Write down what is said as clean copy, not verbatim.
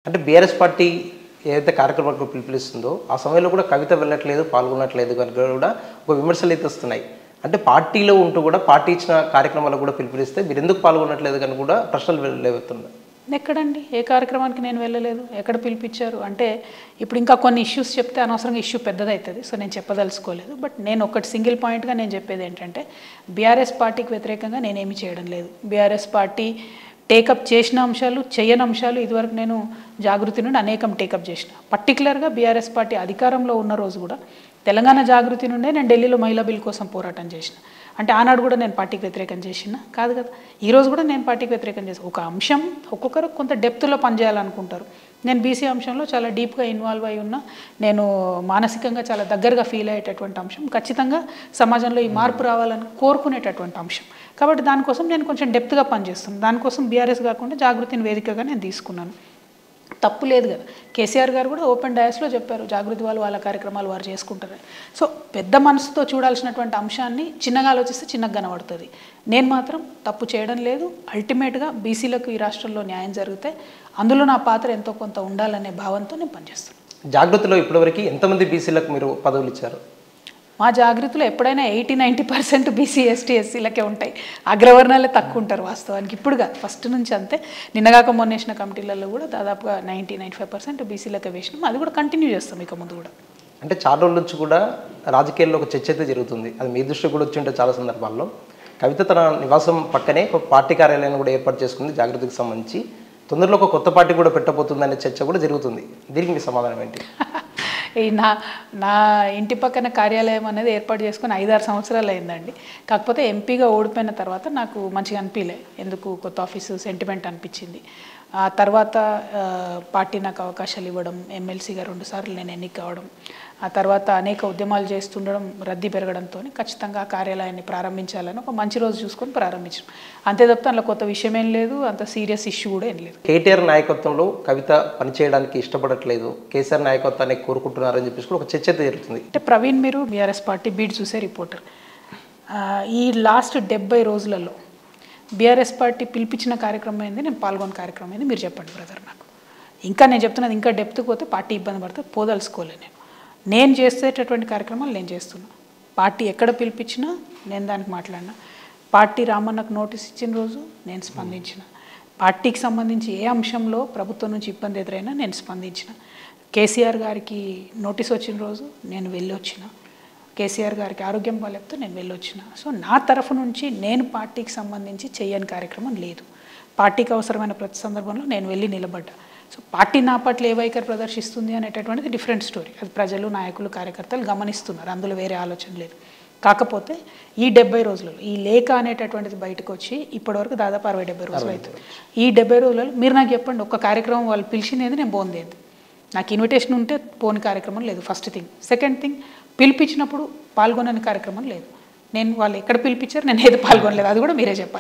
అంటే BRS party ఏదైతే కార్యక్రమాలకు పిలుపునిస్తుందో ఆ సమయంలో కూడా కవిత వెళ్ళట్లేదు, పాల్గొనట్లేదు కనుక కూడా ఒక విమర్శలు అయితే వస్తున్నాయి. అంటే పార్టీలో ఉంటూ కూడా పార్టీ ఇచ్చిన కార్యక్రమాలకు కూడా పిలుపునిస్తే మీరు ఎందుకు పాల్గొనట్లేదు కనుక కూడా ప్రశ్నలు లేవుతున్నాయి. ఎక్కడండి ఏ కార్యక్రమానికి నేను వెళ్ళలేదు, ఎక్కడ పిలిపించారు అంటే ఇప్పుడు ఇంకా కొన్ని ఇష్యూస్ చెప్తే అనవసరంగా ఇష్యూ పెద్దదవుతుంది. సో నేను చెప్పదలుచుకోలేదు. బట్ నేను ఒకటి సింగిల్ పాయింట్గా నేను చెప్పేది ఏంటంటే బీఆర్ఎస్ పార్టీకి వ్యతిరేకంగా నేనేమి చేయడం లేదు. బీఆర్ఎస్ పార్టీ టేకప్ చేసిన అంశాలు, చేయని అంశాలు ఇదివరకు నేను జాగృతి నుండి అనేకం టేకప్ చేసిన. పర్టికులర్గా బీఆర్ఎస్ పార్టీ అధికారంలో ఉన్న రోజు కూడా తెలంగాణ జాగృతి నుండే నేను ఢిల్లీలో మహిళా బిల్ కోసం పోరాటం చేసిన. అంటే ఆనాడు కూడా నేను పార్టీకి వ్యతిరేకం చేసిన కాదు కదా. ఈరోజు కూడా నేను పార్టీకి వ్యతిరేకం చేసిన. ఒక అంశం ఒక్కొక్కరు కొంత డెప్త్లో పనిచేయాలనుకుంటారు. నేను బీసీ అంశంలో చాలా డీప్గా ఇన్వాల్వ్ అయి ఉన్నా, నేను మానసికంగా చాలా దగ్గరగా ఫీల్ అయ్యేటటువంటి అంశం, ఖచ్చితంగా సమాజంలో ఈ మార్పు రావాలని కోరుకునేటటువంటి అంశం. కాబట్టి దానికోసం నేను కొంచెం డెప్త్గా పనిచేస్తున్నాను. దానికోసం బీఆర్ఎస్ కాకుండా జాగృతిని వేదికగా నేను తీసుకున్నాను. తప్పు లేదు కదా. కేసీఆర్ గారు కూడా ఓపెన్ డయాస్లో చెప్పారు, జాగృతి వాళ్ళు వాళ్ళ కార్యక్రమాలు వారు చేసుకుంటారు. సో పెద్ద మనసుతో చూడాల్సినటువంటి అంశాన్ని చిన్నగా ఆలోచిస్తే చిన్నగా కనబడుతుంది. నేను మాత్రం తప్పు చేయడం లేదు. అల్టిమేట్గా బీసీలకు ఈ రాష్ట్రంలో న్యాయం జరిగితే అందులో నా పాత్ర ఎంతో కొంత ఉండాలనే భావంతో నేను పనిచేస్తాను. జాగృతిలో ఇప్పటివరకు ఎంతమంది బీసీలకు మీరు పదవులు ఇచ్చారు? మా జాగృతిలో ఎప్పుడైనా 80-90% బీసీ ఎస్టీ ఎస్సీలకే ఉంటాయి. అగ్రవర్ణాలే తక్కువ ఉంటారు వాస్తవానికి. ఇప్పుడు కాదు, ఫస్ట్ నుంచి అంతే. నిన్నగాక మొన్నేసిన కమిటీలలో కూడా దాదాపుగా 90-95% బీసీలకే వేసినాం. అది కూడా కంటిన్యూ చేస్తాం ఇక ముందు కూడా. అంటే చాలా రోజుల నుంచి కూడా రాజకీయాల్లో ఒక చర్చ అయితే జరుగుతుంది. అది మీ దృష్టికి కూడా వచ్చి ఉంటే చాలా సందర్భాల్లో. కవిత తన నివాసం పక్కనే ఒక పార్టీ కార్యాలయాన్ని కూడా ఏర్పాటు చేసుకుంది జాగృతికి సంబంధించి. తొందరలో ఒక కొత్త పార్టీ కూడా పెట్టబోతుందనే చర్చ కూడా జరుగుతుంది. దీనికి మీ సమాధానం ఏంటి? ఈ నా ఇంటి పక్కన కార్యాలయం అనేది ఏర్పాటు చేసుకుని 5-6 సంవత్సరాలు అయిందండి. కాకపోతే ఎంపీగా ఓడిపోయిన తర్వాత నాకు మంచిగా అనిపించలే. ఎందుకు కొత్త ఆఫీసు సెంటిమెంట్ అనిపించింది. ఆ తర్వాత పార్టీ నాకు అవకాశాలు ఇవ్వడం, ఎమ్మెల్సీగా 2 సార్లు నేను ఎన్నిక కావడం, ఆ తర్వాత అనేక ఉద్యమాలు చేస్తుండడం, రద్దీ పెరగడంతో ఖచ్చితంగా ఆ కార్యాలయాన్ని ప్రారంభించాలని ఒక మంచి రోజు చూసుకొని ప్రారంభించాం. అంతే తప్ప అందులో కొత్త విషయం ఏం లేదు, అంత సీరియస్ ఇష్యూ కూడా ఏం లేదు. కేటీఆర్ నాయకత్వంలో కవిత పనిచేయడానికి ఇష్టపడట్లేదు, కేసీఆర్ నాయకత్వాన్ని కోరుకుంటున్నారని చెప్పేసి కూడా ఒక చర్చ అయితే జరుగుతుంది. అంటే ప్రవీణ్, మీరు బీఆర్ఎస్ పార్టీ బీట్ చూసే రిపోర్టర్. ఈ లాస్ట్ 70 రోజులలో బీఆర్ఎస్ పార్టీ పిలిపించిన కార్యక్రమం ఏంది, నేను పాల్గొన్న కార్యక్రమం ఏంది మీరు చెప్పండి బ్రదర్. నాకు ఇంకా నేను చెప్తున్నది, ఇంకా డెప్త్కి పోతే పార్టీ ఇబ్బంది పడితే పోదలుచుకోలేదు. నేను చేసేటటువంటి కార్యక్రమాలు నేను చేస్తున్నా. పార్టీ ఎక్కడ పిలిపించినా నేను దానికి మాట్లాడినా. పార్టీ రామన్నకు నోటీస్ ఇచ్చిన రోజు నేను స్పందించిన. పార్టీకి సంబంధించి ఏ అంశంలో ప్రభుత్వం నుంచి ఇబ్బంది ఎదురైనా నేను స్పందించిన. కేసీఆర్ గారికి నోటీస్ వచ్చిన రోజు నేను వెళ్ళొచ్చిన. కేసీఆర్ గారికి ఆరోగ్యం బాగాలేకపోతే నేను వెళ్ళొచ్చిన. సో నా తరఫు నుంచి నేను పార్టీకి సంబంధించి చేయని కార్యక్రమం లేదు. పార్టీకి అవసరమైన ప్రతి సందర్భంలో నేను వెళ్ళి నిలబడ్డా. సో పార్టీ నా పట్ల ఏ వైఖరి ప్రదర్శిస్తుంది అనేటటువంటిది డిఫరెంట్ స్టోరీ. అది ప్రజలు, నాయకులు, కార్యకర్తలు గమనిస్తున్నారు. అందులో వేరే ఆలోచన లేదు. కాకపోతే ఈ 70 రోజులలో ఈ లేఖ అనేటటువంటిది బయటకు వచ్చి ఇప్పటివరకు దాదాపు 60-70 రోజులు అవుతుంది. ఈ 70 రోజులలో మీరు నాకు చెప్పండి, ఒక్క కార్యక్రమం వాళ్ళు పిలిచినేది నేను పోందేది. నాకు ఇన్విటేషన్ ఉంటే పోని కార్యక్రమం లేదు, ఫస్ట్ థింగ్. సెకండ్ థింగ్, పిలిపించినప్పుడు పాల్గొనని కార్యక్రమం లేదు. నేను వాళ్ళు ఎక్కడ పిలిపించారు, నేను ఏది పాల్గొనలేదు, అది కూడా మీరే చెప్పాలి.